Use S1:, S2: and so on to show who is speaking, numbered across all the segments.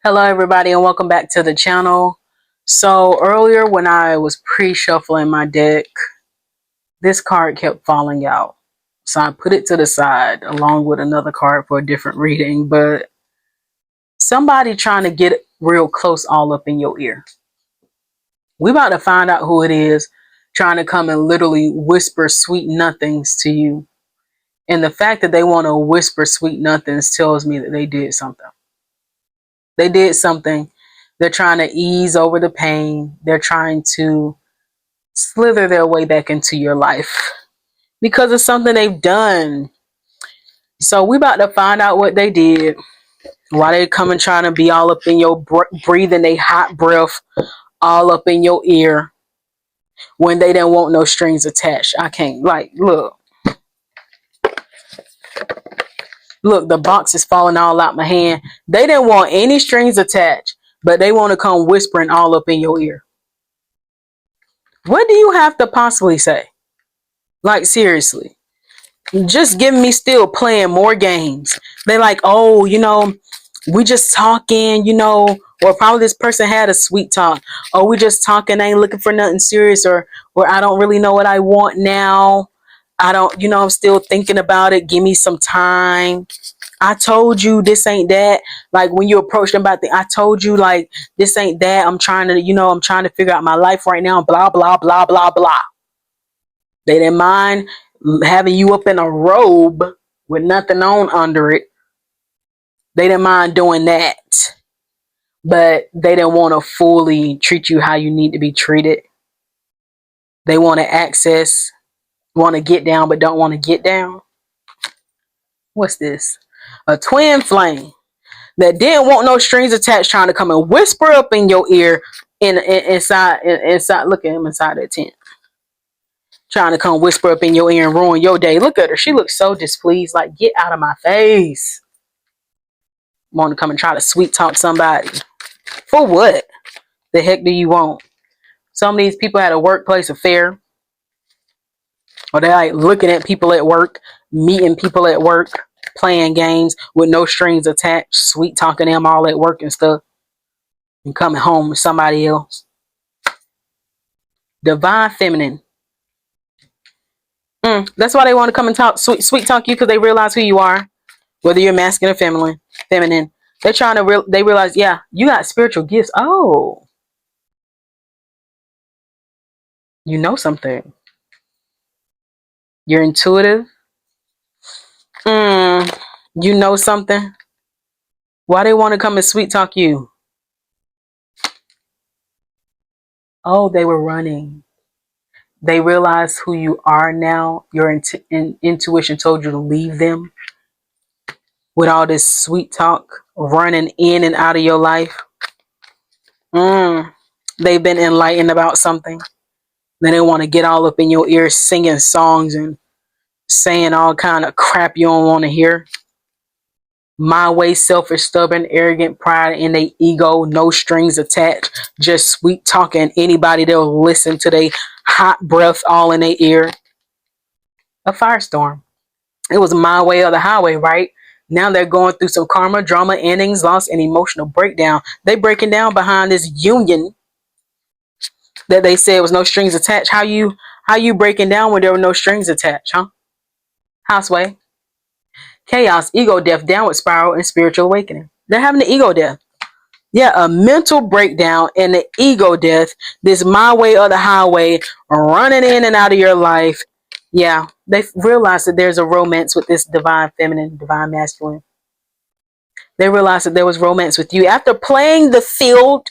S1: Hello everybody and welcome back to the channel. So earlier when I was pre-shuffling my deck, this card kept falling out. So I put it to the side along with another card for a different reading, but somebody trying to get real close all up in your ear. We about to find out who it is trying to come and literally whisper sweet nothings to you. And the fact that they want to whisper sweet nothings tells me that they did something. They did something. They're trying to ease over the pain. They're trying to slither their way back into your life because of something they've done. So we about to find out what they did. Why they coming trying to be all up in your breathing they hot breath all up in your ear when they didn't want no strings attached. I can't look, the box is falling all out my hand. They didn't want any strings attached, but they want to come whispering all up in your ear. What do you have to possibly say? Like, seriously. Just give me still playing more games. They like, oh, we just talking, or probably this person had a sweet talk. Oh, we just talking, I ain't looking for nothing serious, or I don't really know what I want now. I don't, I'm still thinking about it. Give me some time. I told you this ain't that. Like when you approach them about I told you like this ain't that. I'm trying to figure out my life right now. Blah, blah, blah, blah, blah. They didn't mind having you up in a robe with nothing on under it. They didn't mind doing that. But they didn't want to fully treat you how you need to be treated. They want to want to get down, but don't want to get down. What's this? A twin flame that didn't want no strings attached, trying to come and whisper up in your ear inside. Look at him inside that tent. Trying to come whisper up in your ear and ruin your day. Look at her. She looks so displeased. Like, get out of my face. Want to come and try to sweet talk somebody. For what? The heck do you want? Some of these people had a workplace affair. Or they're like looking at people at work, meeting people at work, playing games with no strings attached, sweet talking them all at work and stuff. And coming home with somebody else. Divine feminine. That's why they want to come and talk, sweet talk you, because they realize who you are, whether you're masculine or feminine. They're trying to they realize, yeah, you got spiritual gifts. Oh, you know something. You're intuitive. You know something. Why they want to come and sweet talk you? Oh, they were running. They realize who you are now. Your intuition told you to leave them with all this sweet talk running in and out of your life. They've been enlightened about something. Then they want to get all up in your ear singing songs and saying all kind of crap you don't want to hear. My way, selfish, stubborn, arrogant, pride, and they ego, no strings attached, just sweet talking anybody they'll listen to they hot breath all in their ear. A firestorm. It was my way or the highway, right? Now they're going through some karma, drama, endings, loss, and emotional breakdown. They breaking down behind this union that they said was no strings attached. How you breaking down when there were no strings attached, huh? Houseway. Chaos, ego death, downward spiral, and spiritual awakening. They're having the ego death. Yeah, a mental breakdown and the ego death. This my way or the highway running in and out of your life. Yeah, they realized that there's a romance with this divine feminine, divine masculine. They realized that there was romance with you. After playing the field,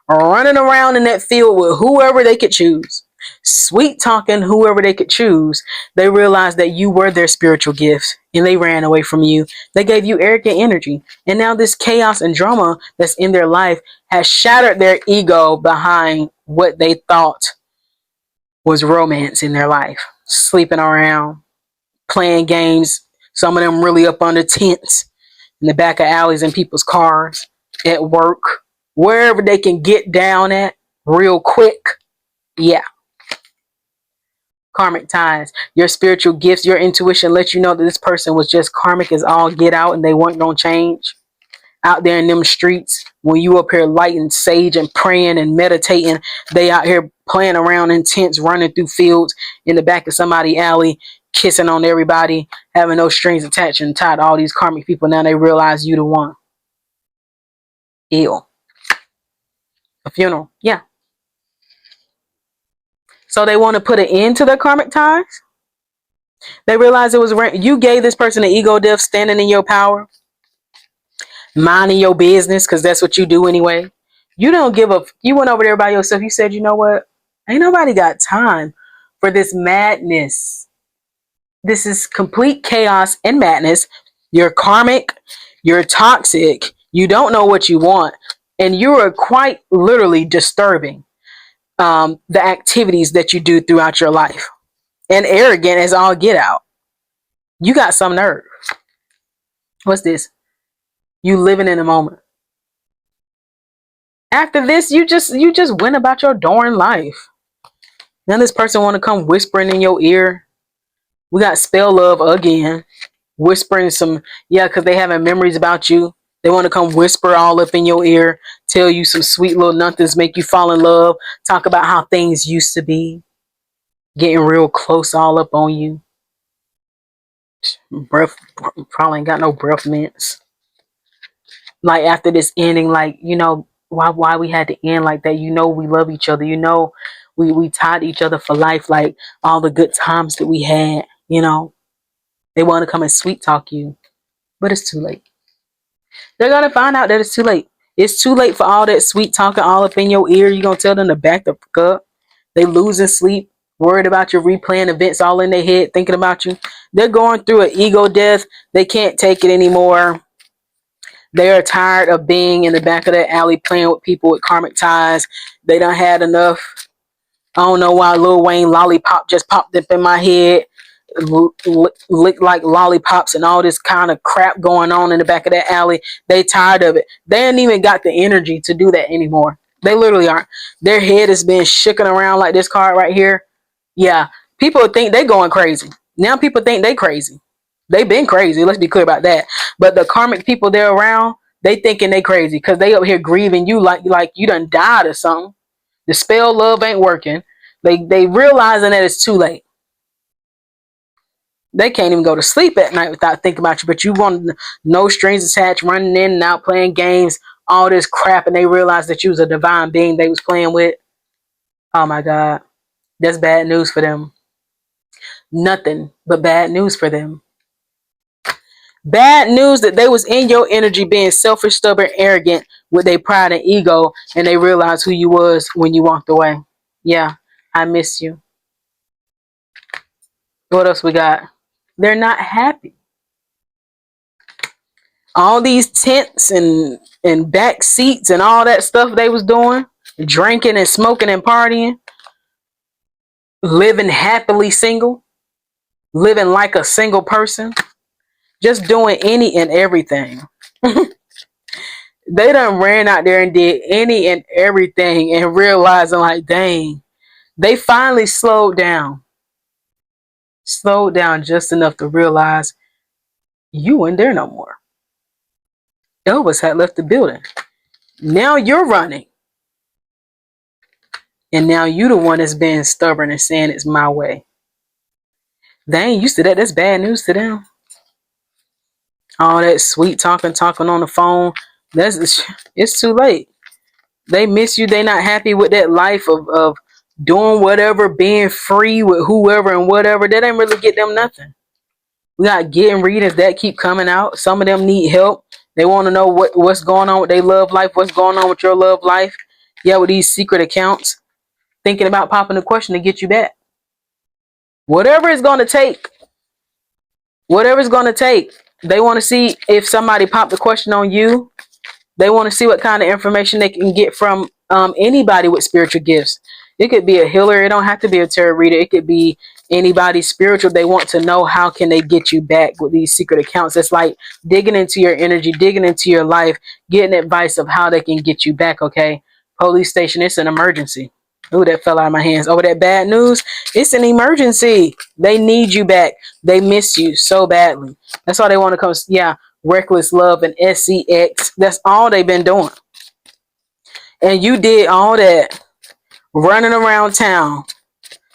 S1: running around in that field with whoever they could choose, sweet talking whoever they could choose, they realized that you were their spiritual gifts and they ran away from you. They gave you arrogant energy. And now this chaos and drama that's in their life has shattered their ego behind what they thought was romance in their life. Sleeping around, playing games, some of them really up under tents, in the back of alleys in people's cars, at work, wherever they can get down at real quick. Yeah. Karmic ties. Your spiritual gifts, your intuition lets you know that this person was just karmic as all get out and they weren't going to change. out there in them streets. When you up here lighting sage and praying and meditating, they out here playing around in tents, running through fields in the back of somebody's alley, kissing on everybody, having no strings attached and tied to all these karmic people. Now they realize you the one. Ill. A funeral. Yeah. So they want to put an end to their karmic ties. They realize it was you gave this person an ego death, standing in your power, minding your business, because that's what you do anyway. You don't give up. You went over there by yourself. You said, you know what? Ain't nobody got time for this madness. This is complete chaos and madness. You're karmic. You're toxic. You don't know what you want. And you are quite literally disturbing the activities that you do throughout your life. And arrogant as all get out. You got some nerve. What's this? You living in the moment. After this, you just went about your darn life. Now this person want to come whispering in your ear. We got spell love again. Whispering some, yeah, because they having memories about you. They want to come whisper all up in your ear, tell you some sweet little nothings, make you fall in love, talk about how things used to be, getting real close all up on you. Breath, probably ain't got no breath mints. Like after this ending, like, you know, why we had to end like that. You know, we love each other. You know, we tied each other for life. Like all the good times that we had, you know, they want to come and sweet talk you, but it's too late. They're going to find out that it's too late. It's too late for all that sweet talking all up in your ear. You're going to tell them to back the fuck up. They losing sleep, worried about your replaying events all in their head, thinking about you. They're going through an ego death. They can't take it anymore. They are tired of being in the back of that alley playing with people with karmic ties. They done had enough. I don't know why Lil Wayne lollipop just popped up in my head. Lick like lollipops and all this kind of crap going on in the back of that alley. They tired of it. They ain't even got the energy to do that anymore. They literally aren't. Their head has been shaking around like this card right here. Yeah, people think they going crazy. Now people think they crazy. They've been crazy. Let's be clear about that. But the karmic people they're around, they thinking they crazy because they up here grieving you like you done died or something. The spell love ain't working. They realizing that it's too late. They can't even go to sleep at night without thinking about you. But you want no strings attached, running in and out, playing games, all this crap, and they realize that you was a divine being they was playing with. Oh my God. That's bad news for them. Nothing but bad news for them. Bad news that they was in your energy being selfish, stubborn, arrogant with their pride and ego, and they realized who you was when you walked away. Yeah, I miss you. What else we got? They're not happy. All these tents and back seats and all that stuff they was doing, drinking and smoking and partying, living happily single, living like a single person, just doing any and everything. They done ran out there and did any and everything and realizing like, dang, they finally slowed down just enough to realize you weren't there no more. Elvis had left the building. Now you're running. And now you the one that's being stubborn and saying it's my way. They ain't used to that. That's bad news to them. All that sweet talking on the phone. It's too late. They miss you. They not happy with that life of doing whatever, being free with whoever and whatever. That ain't really get them nothing. We got getting readings that keep coming out. Some of them need help. They want to know what's going on with their love life. What's going on with your love life. Yeah, with these secret accounts. Thinking about popping the question to get you back. Whatever it's going to take. They want to see if somebody popped the question on you. They want to see what kind of information they can get from anybody with spiritual gifts. It could be a healer. It don't have to be a tarot reader. It could be anybody spiritual. They want to know how can they get you back with these secret accounts. It's like digging into your energy, digging into your life, getting advice of how they can get you back, okay? Police station, it's an emergency. Ooh, that fell out of my hands. Over that bad news, it's an emergency. They need you back. They miss you so badly. That's why they want to come. Yeah, reckless love, and sex. That's all they've been doing. And you did all that running around town.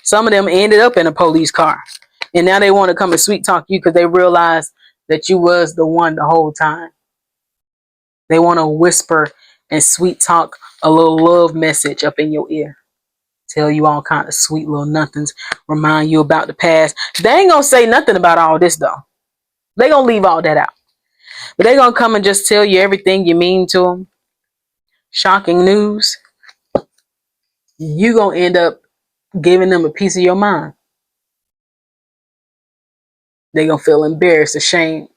S1: Some of them ended up in a police car. And now they want to come and sweet talk you because they realize that you was the one the whole time. They want to whisper and sweet talk a little love message up in your ear. Tell you all kind of sweet little nothings. Remind you about the past. They ain't going to say nothing about all this though. They going to leave all that out. But they going to come and just tell you everything you mean to them. Shocking news. You going to end up giving them a piece of your mind. They going to feel embarrassed, ashamed,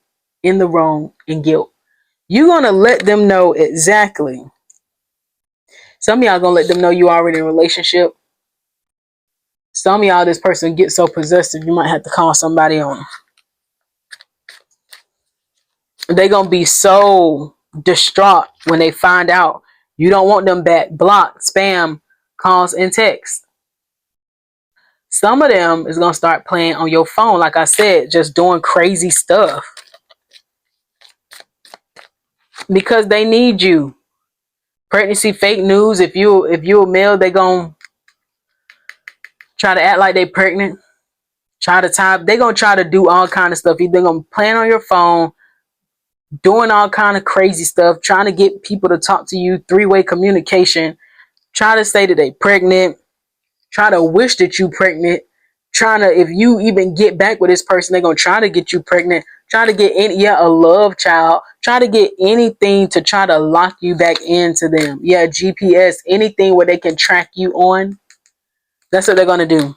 S1: in the wrong, and guilt. You're going to let them know exactly. Some of y'all going to let them know you already in a relationship. Some of y'all, this person gets so possessive, you might have to call somebody on them. They're going to be so distraught when they find out you don't want them back. Block, spam, calls, and text. Some of them is going to start playing on your phone, like I said, just doing crazy stuff. Because they need you. Pregnancy fake news. If you a male, they gonna try to act like they pregnant. Try to type. They gonna try to do all kind of stuff. They're gonna plan on your phone, doing all kind of crazy stuff, trying to get people to talk to you, three-way communication, try to say that they pregnant, try to wish that you pregnant, trying to, if you even get back with this person, they're gonna try to get you pregnant, try to get a love child, try to get anything to try to lock you back into them. Yeah, GPS, anything where they can track you on. That's what they're gonna do.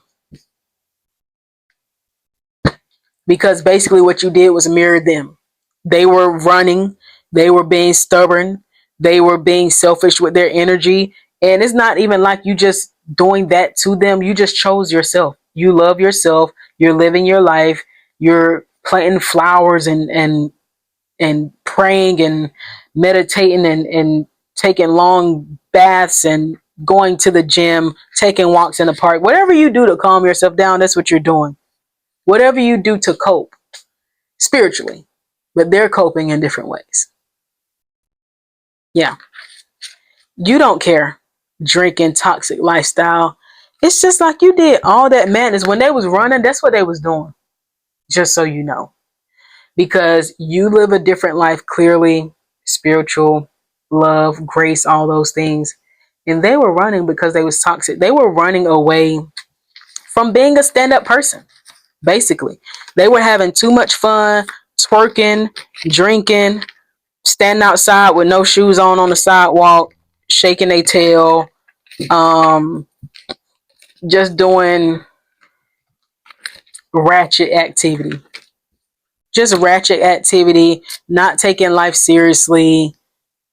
S1: Because basically what you did was mirror them. They were running, they were being stubborn, they were being selfish with their energy. And it's not even like you just doing that to them. You just chose yourself. You love yourself. You're living your life. You're planting flowers and praying and meditating and taking long baths and going to the gym, taking walks in the park. Whatever you do to calm yourself down, that's what you're doing. Whatever you do to cope spiritually, but they're coping in different ways. Yeah. You don't care. Drinking, toxic lifestyle. It's just like you did all that madness. When they was running, that's what they was doing. Just so you know. Because you live a different life, clearly, spiritual, love, grace, all those things. And they were running because they was toxic. They were running away from being a stand-up person. Basically, they were having too much fun, twerking, drinking, standing outside with no shoes on the sidewalk, shaking their tail, just doing ratchet activity. Just ratchet activity, not taking life seriously,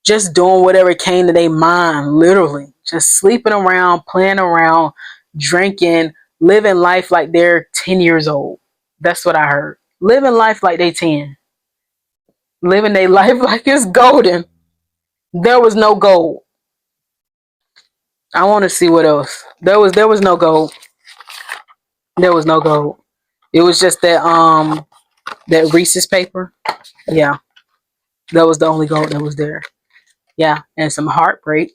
S1: just doing whatever came to their mind, literally. Just sleeping around, playing around, drinking, living life like they're 10 years old. That's what I heard. Living life like they 10. Living their life like it's golden. There was no gold. I want to see what else. There was no gold. There was no gold. It was just that Reese's paper. Yeah. That was the only gold that was there. Yeah. And some heartbreak.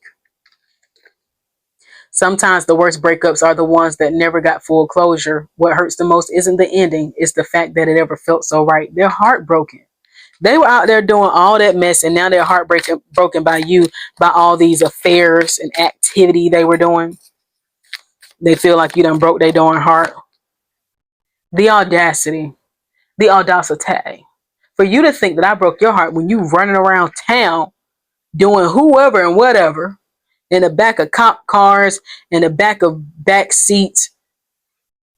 S1: Sometimes the worst breakups are the ones that never got full closure. What hurts the most isn't the ending, it's the fact that it ever felt so right. They're heartbroken. They were out there doing all that mess, and now they're broken by you, by all these affairs and activity they were doing. They feel like you done broke their darn heart. The audacity. The audacity. For you to think that I broke your heart when you running around town doing whoever and whatever in the back of cop cars, in the back of back seats,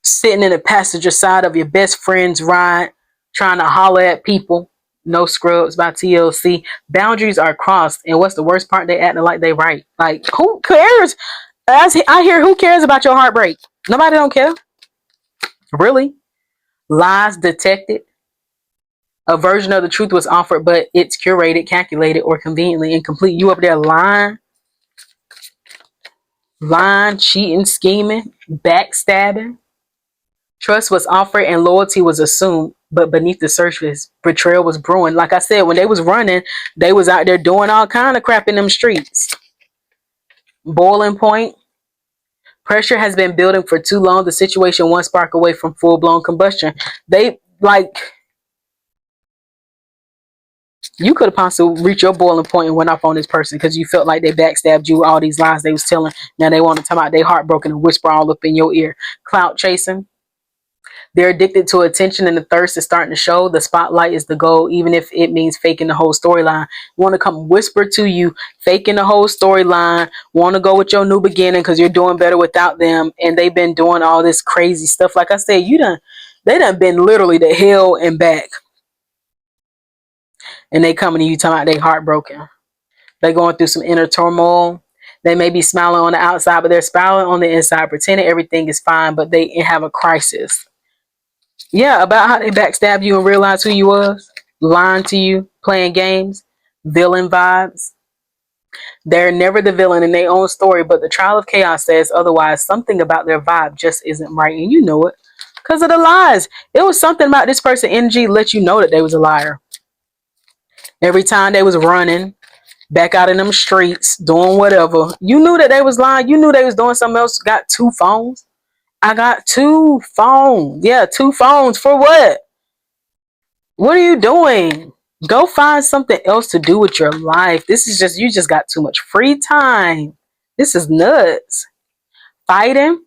S1: sitting in the passenger side of your best friend's ride, trying to holler at people. No Scrubs by TLC. Boundaries are crossed. And what's the worst part? They acting like they right. Like, who cares? As I hear, who cares about your heartbreak? Nobody don't care. Really? Lies detected. A version of the truth was offered, but it's curated, calculated, or conveniently incomplete. You up there lying, cheating, scheming, backstabbing. Trust was offered and loyalty was assumed. But beneath the surface, betrayal was brewing. Like I said, when they was running, they was out there doing all kind of crap in them streets. Boiling point. Pressure has been building for too long. The situation one spark away from full-blown combustion. They like you could have possibly reached your boiling point and went off on this person because you felt like they backstabbed you, all these lies they was telling. Now they want to talk about they heartbroken and whisper all up in your ear. Clout chasing. They're addicted to attention and the thirst is starting to show. The spotlight is the goal, even if it means faking the whole storyline. Want to come whisper to you, faking the whole storyline, want to go with your new beginning because you're doing better without them. And they've been doing all this crazy stuff. Like I said, they done been literally to hell and back. And they coming to you talking about they heartbroken. They going through some inner turmoil. They may be smiling on the outside, but they're smiling on the inside, pretending everything is fine, but they have a crisis. Yeah, about how they backstabbed you and realized who you was, lying to you, playing games, villain vibes. They're never the villain in their own story, but the trial of chaos says otherwise. Something about their vibe just isn't right, and you know it because of the lies. It was something about this person energy let you know that they was a liar. Every time they was running back out in them streets, doing whatever, you knew that they was lying. You knew they was doing something else. Got 2 phones. I got 2 phones. Yeah, 2 phones for what? What are you doing? Go find something else to do with your life. This is just, you just got too much free time. This is nuts. Fighting.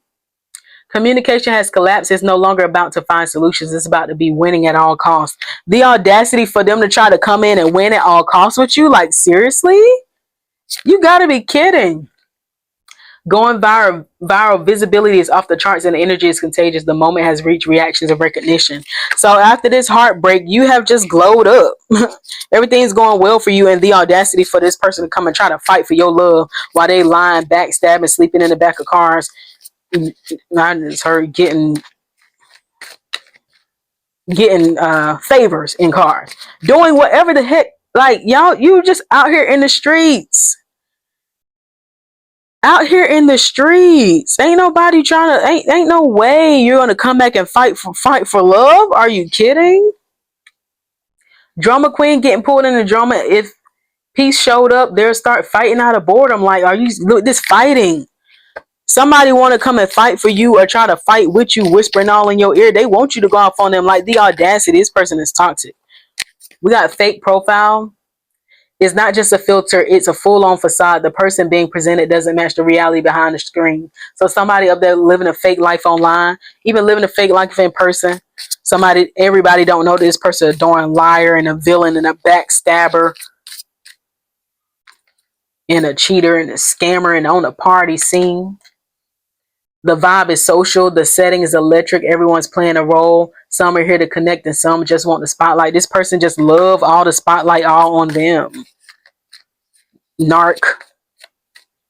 S1: Communication has collapsed. It's no longer about to find solutions. It's about to be winning at all costs. The audacity for them to try to come in and win at all costs with you. Like, seriously? You gotta be kidding. Going viral visibility is off the charts and the energy is contagious. The moment has reached reactions of recognition. So after this heartbreak, you have just glowed up. Everything's going well for you, and the audacity for this person to come and try to fight for your love while they lying, backstabbing, sleeping in the back of cars. I just heard getting favors in cars, doing whatever the heck. Like, y'all, you just out here in the streets. Out here in the streets, ain't nobody trying to. Ain't no way you're gonna come back and fight for love. Are you kidding? Drama queen getting pulled in the drama. If peace showed up, they'll start fighting out of boredom. Like, are you look this fighting? Somebody want to come and fight for you or try to fight with you, whispering all in your ear. They want you to go off on them. Like, the audacity. This person is toxic. We got fake profile. It's not just a filter, it's a full-on facade. The person being presented doesn't match the reality behind the screen. So somebody up there living a fake life online, even living a fake life in person, everybody don't know this person a darn liar and a villain and a backstabber and a cheater and a scammer and on a party scene. The vibe is social, the setting is electric, everyone's playing a role. Some are here to connect and some just want the spotlight. This person just love all the spotlight all on them. Narc.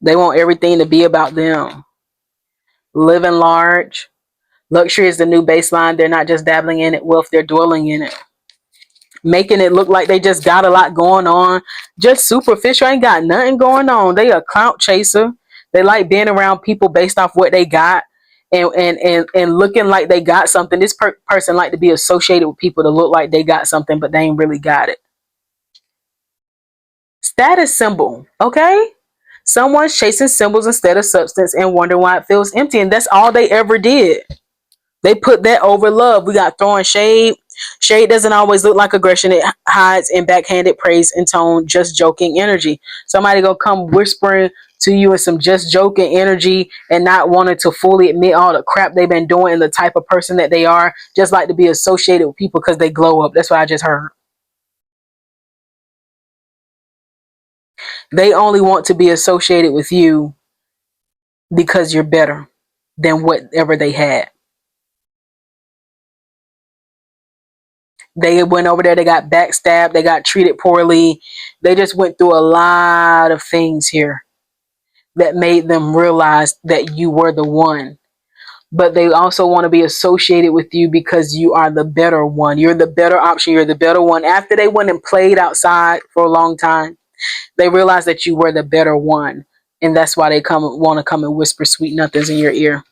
S1: They want everything to be about them. Living large. Luxury is the new baseline. They're not just dabbling in it. Wealth, they're dwelling in it. Making it look like they just got a lot going on. Just superficial. Ain't got nothing going on. They a clout chaser. They like being around people based off what they got. And looking like they got something. This person like to be associated with people that look like they got something, but they ain't really got it. Status symbol. Okay? Someone's chasing symbols instead of substance and wonder why it feels empty. And that's all they ever did. They put that over love. We got throwing shade. Shade doesn't always look like aggression. It hides in backhanded praise and tone, just joking energy. Somebody gonna come whispering to you in some just joking energy and not wanting to fully admit all the crap they've been doing and the type of person that they are. Just like to be associated with people because they glow up. That's what I just heard. They only want to be associated with you because you're better than whatever they had. They went over there, they got backstabbed, they got treated poorly. They just went through a lot of things here that made them realize that you were the one. But they also want to be associated with you because you are the better one. You're the better option. You're the better one. After they went and played outside for a long time, they realized that you were the better one. And that's why they want to come and whisper sweet nothings in your ear.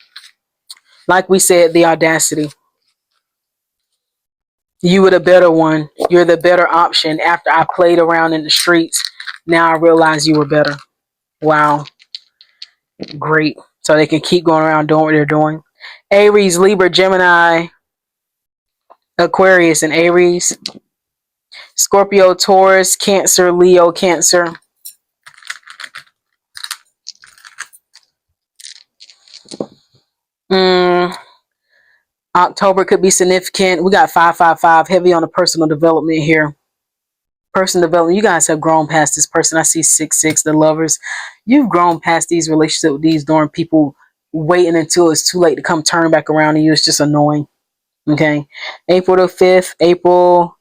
S1: Like we said, the audacity. You were the better one. You're the better option. After I played around in the streets, now I realize you were better. Wow. Great. So they can keep going around doing what they're doing. Aries, Libra, Gemini, Aquarius, and Aries. Scorpio, Taurus, Cancer, Leo, Cancer. Mm, October could be significant. We got 555, heavy on the personal development here. Personal development. You guys have grown past this person. I see 666, the lovers. You've grown past these relationships with these darn people, waiting until it's too late to come turn back around to you. It's just annoying. Okay. April the 5th, April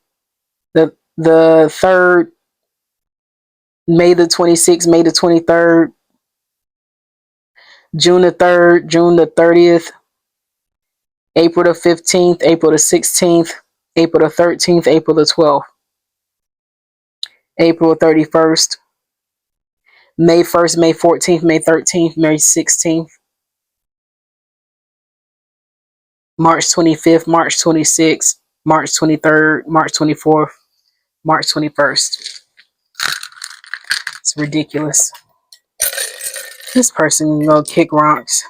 S1: the 3rd, May the 26th, May the 23rd, June the 3rd, June the 30th, April the 15th, April the 16th, April the 13th, April the 12th, April 31st, May 1st, May 14th, May 13th, May 16th, March 25th, March 26th, March 23rd, March 24th, March 21st. It's ridiculous. This person can go kick rocks.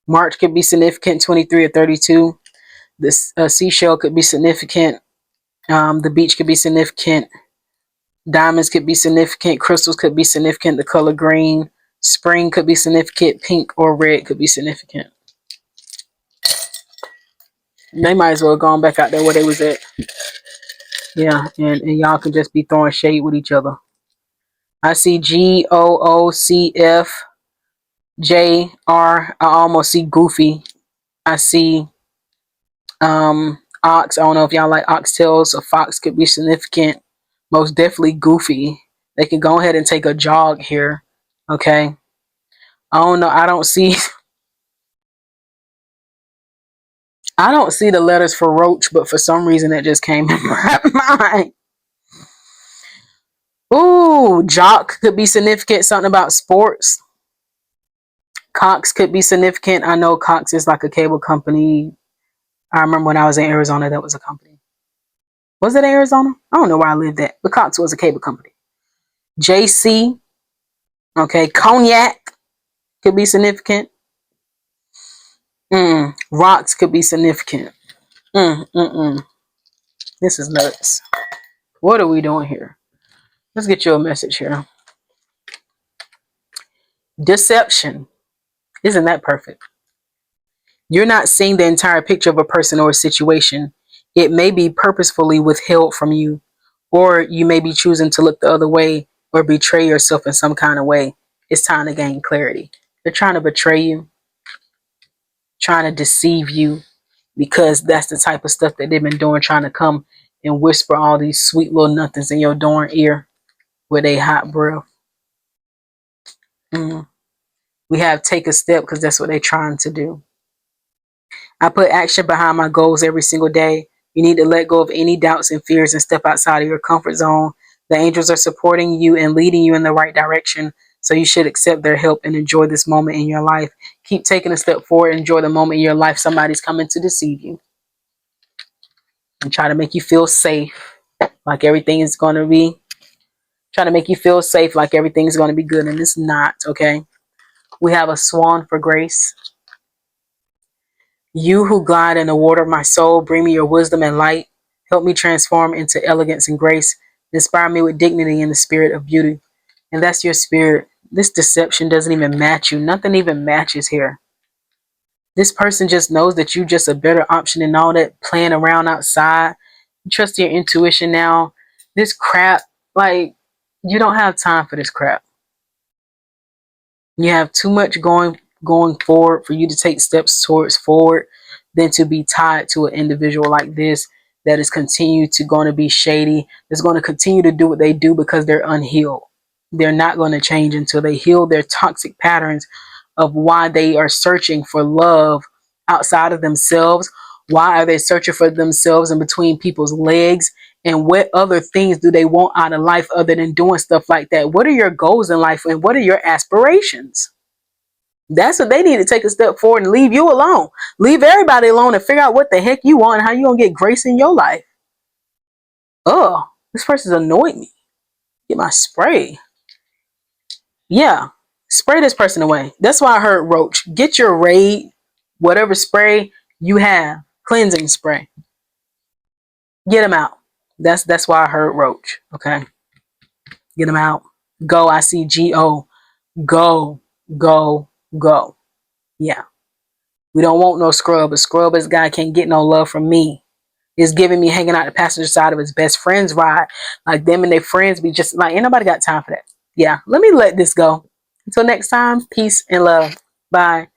S1: March could be significant, 23 or 32. This seashell could be significant. The beach could be significant. Diamonds could be significant. Crystals could be significant. The color green. Spring could be significant. Pink or red could be significant. They might as well go on back out there where they was at. Yeah, and y'all can just be throwing shade with each other. I see GOOCFJR. I almost see Goofy. I see Ox. I don't know if y'all like oxtails. A fox could be significant. Most definitely Goofy. They can go ahead and take a jog here. Okay. I don't know. I don't see the letters for roach, but for some reason it just came in my mind. Ooh, jock could be significant. Something about sports. Cox could be significant. I know Cox is like a cable company. I remember when I was in Arizona, that was a company. Was it Arizona? I don't know where I lived at, but Cox was a cable company. JC, okay, cognac could be significant. Rocks could be significant. This is nuts. What are we doing here? Let's get you a message here. Deception. Isn't that perfect? You're not seeing the entire picture of a person or a situation. It may be purposefully withheld from you, or you may be choosing to look the other way or betray yourself in some kind of way. It's time to gain clarity. They're trying to betray you, trying to deceive you, because that's the type of stuff that they've been doing, trying to come and whisper all these sweet little nothings in your darn ear with a hot breath. We have take a step, because that's what they're trying to do. I put action behind my goals every single day. You need to let go of any doubts and fears and step outside of your comfort zone. The angels are supporting you and leading you in the right direction. So you should accept their help and enjoy this moment in your life. Keep taking a step forward. Enjoy the moment in your life. Somebody's coming to deceive you and try to make you feel safe, like everything is going to be. Try to make you feel safe, like everything's going to be good, and it's not. Okay. We have a swan for grace. You who glide in the water of my soul, bring me your wisdom and light. Help me transform into elegance and grace. Inspire me with dignity and the spirit of beauty. And that's your spirit. This deception doesn't even match you. Nothing even matches here. This person just knows that you're just a better option than all that playing around outside. You trust your intuition now. This crap, like, you don't have time for this crap. You have too much going forward for you to take steps towards forward than to be tied to an individual like this that is continued to going to be shady, that's going to continue to do what they do because they're unhealed. They're not going to change until they heal their toxic patterns of why they are searching for love outside of themselves. Why are they searching for themselves in between people's legs? And what other things do they want out of life other than doing stuff like that? What are your goals in life and what are your aspirations? That's what they need to take a step forward and leave you alone. Leave everybody alone and figure out what the heck you want and how you going to get grace in your life. Oh, this person's annoyed me. Get my spray. Yeah. Spray this person away. That's why I heard roach. Get your raid, whatever spray you have, cleansing spray. Get them out. That's why I heard roach. Okay. Get them out. Go. I see Go. Go. Go. Go. Yeah. We don't want no scrub. A scrub this guy can't get no love from me. Is giving me hanging out the passenger side of his best friend's ride. Like them and their friends be just like, ain't nobody got time for that. Yeah. Let me let this go. Until next time, peace and love. Bye.